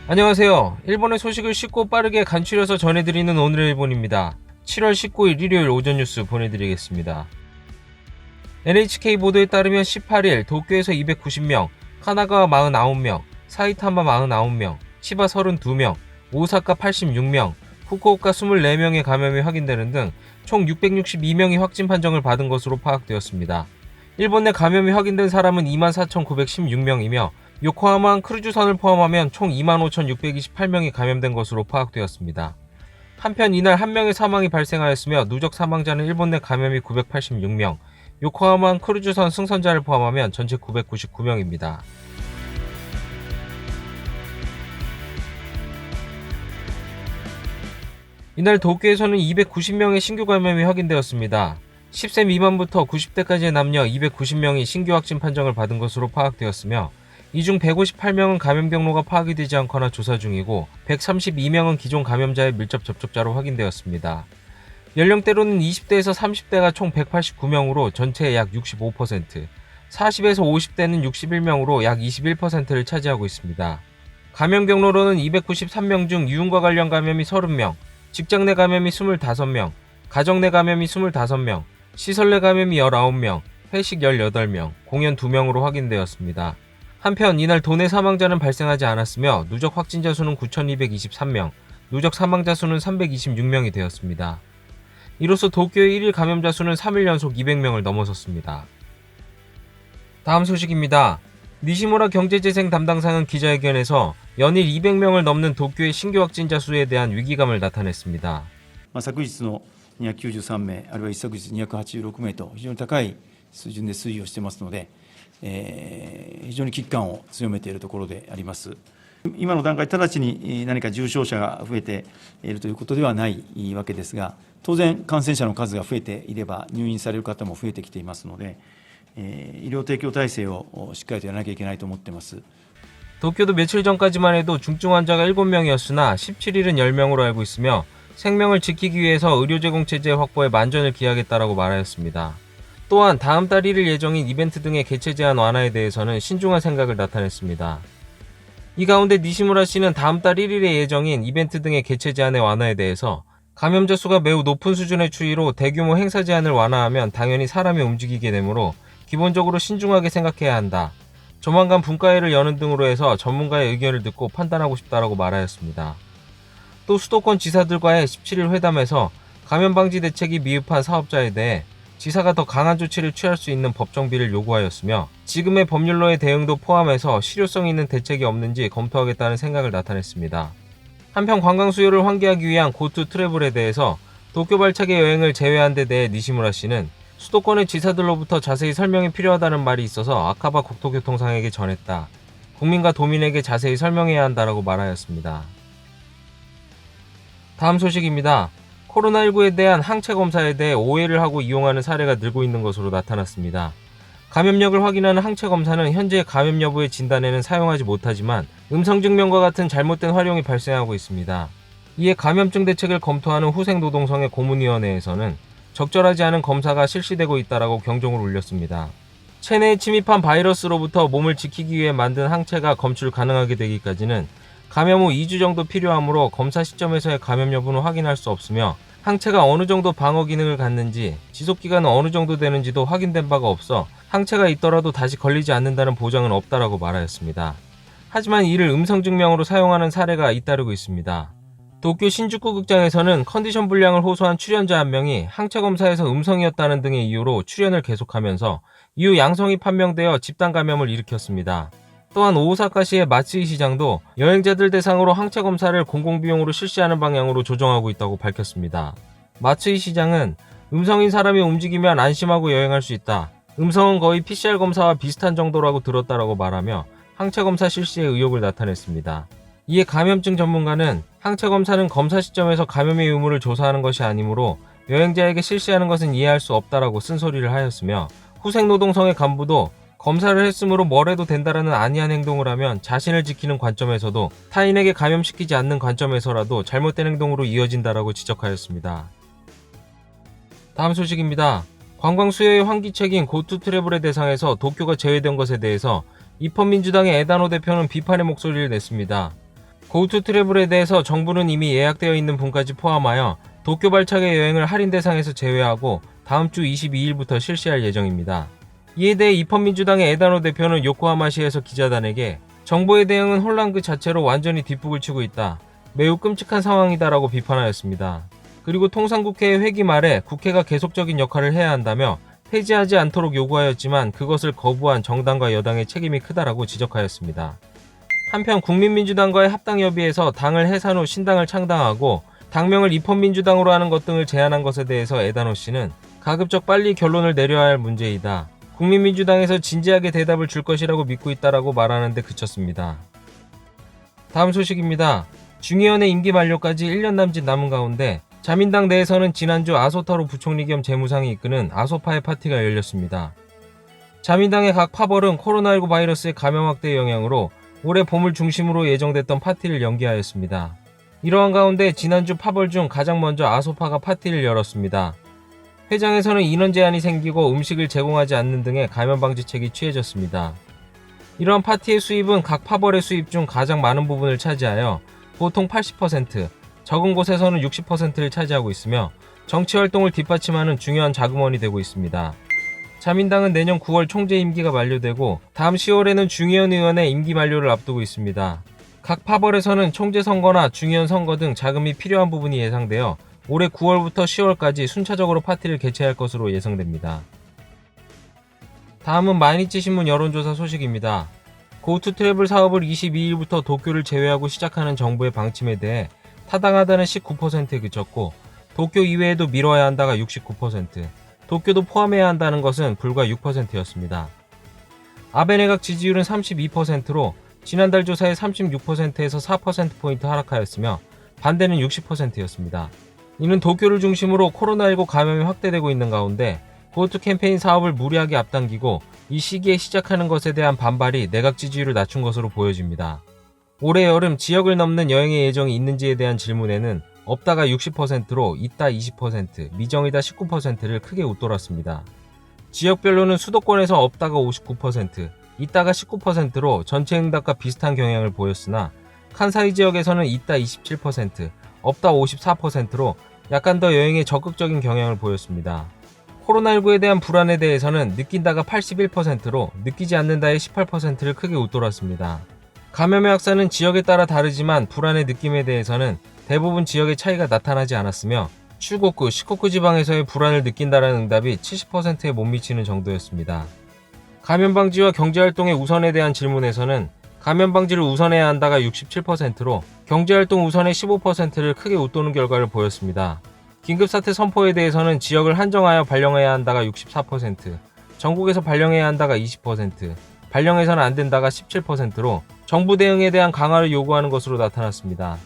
안녕하세요. 일본의 소식을 쉽고 빠르게 간추려서 전해드리는 오늘의 일본입니다. 7월 19일 일요일 오전 뉴스 보내드리겠습니다. NHK 보도에 따르면 18일 도쿄에서 290명, 카나가와 49명, 사이타마 49명, 치바 32명, 오사카 86명, 후쿠오카 24명의 감염이 확인되는 등 총 662명이 확진 판정을 받은 것으로 파악되었습니다. 일본 내 감염이 확인된 사람은 24,916명이며 요코하마 크루즈선을 포함하면 총 25,628명이 감염된 것으로 파악되었습니다. 한편 이날 한 명의 사망이 발생하였으며 누적 사망자는 일본 내 감염이 986명, 요코하마 크루즈선 승선자를 포함하면 전체 999명입니다. 이날 도쿄에서는 290명의 신규 감염이 확인되었습니다. 10세 미만부터 90대까지의 남녀 290명이 신규 확진 판정을 받은 것으로 파악되었으며 이 중 158명은 감염 경로가 파악이 되지 않거나 조사 중이고 132명은 기존 감염자의 밀접 접촉자로 확인되었습니다. 연령대로는 20대에서 30대가 총 189명으로 전체의 약 65%, 40에서 50대는 61명으로 약 21%를 차지하고 있습니다. 감염 경로로는 293명 중 유흥과 관련 감염이 30명, 직장 내 감염이 25명, 가정 내 감염이 25명, 시설 내 감염이 19명, 회식 18명, 공연 2명으로 확인되었습니다. 한편 이날 도내 사망자는 발생하지 않았으며 누적 확진자 수는 9,223명, 누적 사망자 수는 326명이 되었습니다. 이로써 도쿄의 1일 감염자 수는 3일 연속 200명을 넘어섰습니다. 다음 소식입니다. 니시무라 경제재생 담당상은 기자회견에서 연일 200명을 넘는 도쿄의 신규 확진자 수에 대한 위기감을 나타냈습니다. 昨日の293名、あるいは一昨日286名と非常に高い水準で推移をしていますので、非常に危機感を強めているところであります。今の段階、直ちに何か重症者が増えているということではないわけですが、当然、感染者の数が増えていれば、入院される方も増えてきていますので、医療提供体制をしっかりとやらなきゃいけないと思っています。 도쿄도 며칠 전까지만 해도 중증 환자가 7명이었으나 17일은 10명으로 알고 있으며 생명을 지키기 위해서 의료 제공 체제 확보에 만전을 기하겠다라고 말하였습니다. 또한 다음 달 1일 예정인 이벤트 등의 개최 제한 완화에 대해서는 신중한 생각을 나타냈습니다. 이 가운데 니시무라 씨는 다음 달 1일에 예정인 이벤트 등의 개최 제한의 완화에 대해서 감염자 수가 매우 높은 수준의 추이로 대규모 행사 제한을 완화하면 당연히 사람이 움직이게 되므로 기본적으로 신중하게 생각해야 한다. 조만간 분과회를 여는 등으로 해서 전문가의 의견을 듣고 판단하고 싶다라고 말하였습니다. 또 수도권 지사들과의 17일 회담에서 감염 방지 대책이 미흡한 사업자에 대해 지사가 더 강한 조치를 취할 수 있는 법 정비를 요구하였으며 지금의 법률로의 대응도 포함해서 실효성 있는 대책이 없는지 검토하겠다는 생각을 나타냈습니다. 한편 관광 수요를 환기하기 위한 고투 트래블에 대해서 도쿄 발차기 여행을 제외한 데 대해 니시무라 씨는 수도권의 지사들로부터 자세히 설명이 필요하다는 말이 있어서 아카바 국토교통상에게 전했다. 국민과 도민에게 자세히 설명해야 한다라고 말하였습니다. 다음 소식입니다. 코로나19에 대한 항체 검사에 대해 오해를 하고 이용하는 사례가 늘고 있는 것으로 나타났습니다. 감염력을 확인하는 항체 검사는 현재 감염 여부의 진단에는 사용하지 못하지만 음성 증명과 같은 잘못된 활용이 발생하고 있습니다. 이에 감염증 대책을 검토하는 후생노동성의 고문위원회에서는 적절하지 않은 검사가 실시되고 있다라고 경종을 울렸습니다. 체내에 침입한 바이러스로부터 몸을 지키기 위해 만든 항체가 검출 가능하게 되기까지는 감염 후 2주 정도 필요하므로 검사 시점에서의 감염 여부는 확인할 수 없으며 항체가 어느 정도 방어 기능을 갖는지 지속기간은 어느 정도 되는지도 확인된 바가 없어 항체가 있더라도 다시 걸리지 않는다는 보장은 없다라고 말하였습니다. 하지만 이를 음성 증명으로 사용하는 사례가 잇따르고 있습니다. 도쿄 신주쿠 극장에서는 컨디션 불량을 호소한 출연자 한 명이 항체 검사에서 음성이었다는 등의 이유로 출연을 계속하면서 이후 양성이 판명되어 집단 감염을 일으켰습니다. 또한 오사카시의 마츠이 시장도 여행자들 대상으로 항체 검사를 공공비용으로 실시하는 방향으로 조정하고 있다고 밝혔습니다. 마츠이 시장은 음성인 사람이 움직이면 안심하고 여행할 수 있다. 음성은 거의 PCR 검사와 비슷한 정도라고 들었다라고 말하며 항체 검사 실시의 의욕을 나타냈습니다. 이에 감염증 전문가는 항체 검사는 검사 시점에서 감염의 유무를 조사하는 것이 아니므로 여행자에게 실시하는 것은 이해할 수 없다라고 쓴소리를 하였으며 후생노동성의 간부도 검사를 했으므로 뭘 해도 된다라는 안이한 행동을 하면 자신을 지키는 관점에서도 타인에게 감염시키지 않는 관점에서라도 잘못된 행동으로 이어진다라고 지적하였습니다. 다음 소식입니다. 관광 수요의 환기책인 고투 트래블의 대상에서 도쿄가 제외된 것에 대해서 입헌민주당의 에다노 대표는 비판의 목소리를 냈습니다. 고투 트래블에 대해서 정부는 이미 예약되어 있는 분까지 포함하여 도쿄 발차기 여행을 할인 대상에서 제외하고 다음 주 22일부터 실시할 예정입니다. 이에 대해 입헌민주당의 에다노 대표는 요코하마시에서 기자단에게 정부의 대응은 혼란 그 자체로 완전히 뒷북을 치고 있다. 매우 끔찍한 상황이다라고 비판하였습니다. 그리고 통상국회의 회기 말에 국회가 계속적인 역할을 해야 한다며 폐지하지 않도록 요구하였지만 그것을 거부한 정당과 여당의 책임이 크다라고 지적하였습니다. 한편 국민민주당과의 합당 협의에서 당을 해산 후 신당을 창당하고 당명을 입헌민주당으로 하는 것 등을 제안한 것에 대해서 에다노 씨는 가급적 빨리 결론을 내려야 할 문제이다. 국민민주당에서 진지하게 대답을 줄 것이라고 믿고 있다라고 말하는 데 그쳤습니다. 다음 소식입니다. 중의원의 임기 만료까지 1년 남짓 남은 가운데 자민당 내에서는 지난주 아소타로 부총리 겸 재무상이 이끄는 아소파의 파티가 열렸습니다. 자민당의 각 파벌은 코로나19 바이러스의 감염 확대 영향으로 올해 봄을 중심으로 예정됐던 파티를 연기하였습니다. 이러한 가운데 지난주 파벌 중 가장 먼저 아소파가 파티를 열었습니다. 회장에서는 인원 제한이 생기고 음식을 제공하지 않는 등의 감염 방지책이 취해졌습니다. 이러한 파티의 수입은 각 파벌의 수입 중 가장 많은 부분을 차지하여 보통 80%, 적은 곳에서는 60%를 차지하고 있으며 정치활동을 뒷받침하는 중요한 자금원이 되고 있습니다. 자민당은 내년 9월 총재 임기가 만료되고 다음 10월에는 중의원 의원의 임기 만료를 앞두고 있습니다. 각 파벌에서는 총재 선거나 중의원 선거 등 자금이 필요한 부분이 예상되어 올해 9월부터 10월까지 순차적으로 파티를 개최할 것으로 예상됩니다. 다음은 마이니치 신문 여론조사 소식입니다. 고투 트래블 사업을 22일부터 도쿄를 제외하고 시작하는 정부의 방침에 대해 타당하다는 19%에 그쳤고 도쿄 이외에도 미뤄야 한다가 69%, 도쿄도 포함해야 한다는 것은 불과 6%였습니다. 아베 내각 지지율은 32%로 지난달 조사의 36%에서 4%포인트 하락하였으며 반대는 60%였습니다. 이는 도쿄를 중심으로 코로나19 감염이 확대되고 있는 가운데 고투 캠페인 사업을 무리하게 앞당기고 이 시기에 시작하는 것에 대한 반발이 내각 지지율을 낮춘 것으로 보여집니다. 올해 여름 지역을 넘는 여행의 예정이 있는지에 대한 질문에는 없다가 60%로 있다 20%, 미정이다 19%를 크게 웃돌았습니다. 지역별로는 수도권에서 없다가 59%, 있다가 19%로 전체 응답과 비슷한 경향을 보였으나 칸사이 지역에서는 있다 27%, 없다 54%로 약간 더 여행에 적극적인 경향을 보였습니다. 코로나19에 대한 불안에 대해서는 느낀다가 81%로 느끼지 않는다의 18%를 크게 웃돌았습니다. 감염의 확산은 지역에 따라 다르지만 불안의 느낌에 대해서는 대부분 지역의 차이가 나타나지 않았으며 슈고쿠, 시코쿠 지방에서의 불안을 느낀다라는 응답이 70%에 못 미치는 정도였습니다. 감염 방지와 경제활동의 우선에 대한 질문에서는 감염 방지를 우선해야 한다가 67%로 경제활동 우선의 15%를 크게 웃도는 결과를 보였습니다. 긴급사태 선포에 대해서는 지역을 한정하여 발령해야 한다가 64%, 전국에서 발령해야 한다가 20%, 발령해서는 안 된다가 17%로 정부 대응에 대한 강화를 요구하는 것으로 나타났습니다.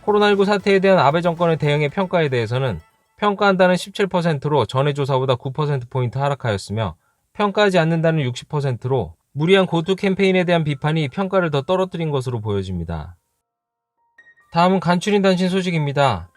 코로나19 사태에 대한 아베 정권의 대응의 평가에 대해서는 평가한다는 17%로 전해 조사보다 9%포인트 하락하였으며 평가하지 않는다는 60%로 무리한 고투 캠페인에 대한 비판이 평가를 더 떨어뜨린 것으로 보여집니다. 다음은 간추린 단신 소식입니다.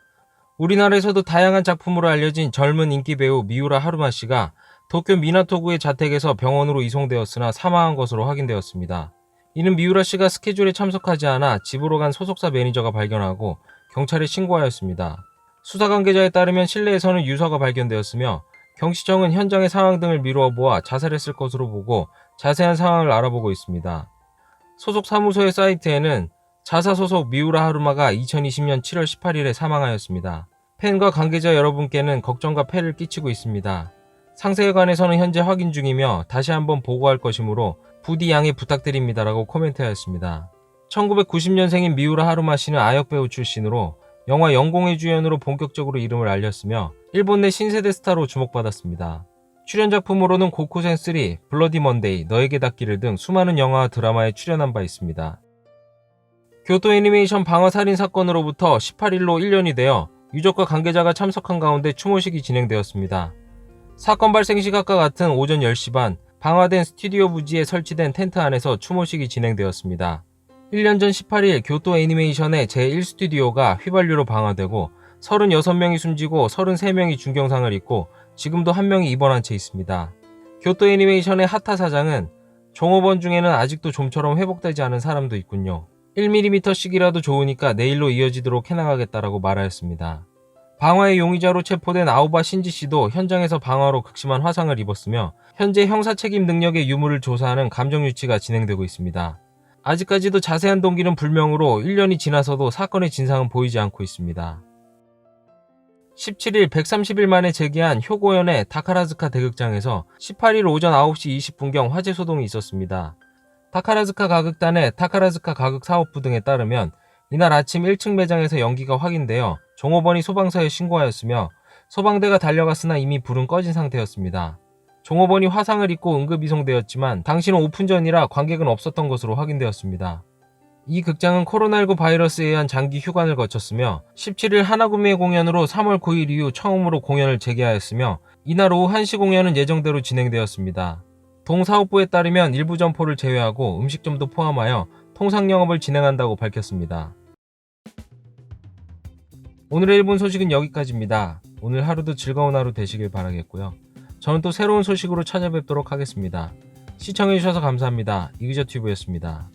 우리나라에서도 다양한 작품으로 알려진 젊은 인기 배우 미우라 하루마 씨가 도쿄 미나토구의 자택에서 병원으로 이송되었으나 사망한 것으로 확인되었습니다. 이는 미우라 씨가 스케줄에 참석하지 않아 집으로 간 소속사 매니저가 발견하고 경찰에 신고하였습니다. 수사 관계자에 따르면 실내에서는 유서가 발견되었으며 경시청은 현장의 상황 등을 미루어 보아 자살했을 것으로 보고 자세한 상황을 알아보고 있습니다. 소속 사무소의 사이트에는 자사 소속 미우라 하루마가 2020년 7월 18일에 사망하였습니다. 팬과 관계자 여러분께는 걱정과 폐를 끼치고 있습니다. 상세에 관해서는 현재 확인 중이며 다시 한번 보고할 것이므로 부디 양해 부탁드립니다라고 코멘트하였습니다. 1990년생인 미우라 하루마 씨는 아역배우 출신으로 영화 영공의 주연으로 본격적으로 이름을 알렸으며 일본 내 신세대 스타로 주목받았습니다. 출연 작품으로는 고쿠센 3, 블러디 먼데이, 너에게 닿기를 등 수많은 영화와 드라마에 출연한 바 있습니다. 교토 애니메이션 방화 살인 사건으로부터 18일로 1년이 되어 유족과 관계자가 참석한 가운데 추모식이 진행되었습니다. 사건 발생 시각과 같은 오전 10시 반 방화된 스튜디오 부지에 설치된 텐트 안에서 추모식이 진행되었습니다. 1년 전 18일 교토 애니메이션의 제1스튜디오가 휘발유로 방화되고 36명이 숨지고 33명이 중경상을 입고 지금도 1명이 입원한 채 있습니다. 교토 애니메이션의 하타 사장은 종업원 중에는 아직도 좀처럼 회복되지 않은 사람도 있군요. 1mm씩이라도 좋으니까 내일로 이어지도록 해나가겠다라고 말하였습니다. 방화의 용의자로 체포된 아우바 신지 씨도 현장에서 방화로 극심한 화상을 입었으며 현재 형사책임 능력의 유무를 조사하는 감정유치가 진행되고 있습니다. 아직까지도 자세한 동기는 불명으로 1년이 지나서도 사건의 진상은 보이지 않고 있습니다. 17일 130일 만에 재개한 효고현의 다카라즈카 대극장에서 18일 오전 9시 20분경 화재 소동이 있었습니다. 다카라즈카 가극단의 다카라즈카 가극사업부 등에 따르면 이날 아침 1층 매장에서 연기가 확인되어 종업원이 소방서에 신고하였으며 소방대가 달려갔으나 이미 불은 꺼진 상태였습니다. 종업원이 화상을 입고 응급 이송되었지만 당시는 오픈 전이라 관객은 없었던 것으로 확인되었습니다. 이 극장은 코로나19 바이러스에 의한 장기 휴관을 거쳤으며 17일 하나구미 공연으로 3월 9일 이후 처음으로 공연을 재개하였으며 이날 오후 1시 공연은 예정대로 진행되었습니다. 동사업부에 따르면 일부 점포를 제외하고 음식점도 포함하여 통상 영업을 진행한다고 밝혔습니다. 오늘의 일본 소식은 여기까지입니다. 오늘 하루도 즐거운 하루 되시길 바라겠고요. 저는 또 새로운 소식으로 찾아뵙도록 하겠습니다. 시청해주셔서 감사합니다. 이그저튜브였습니다.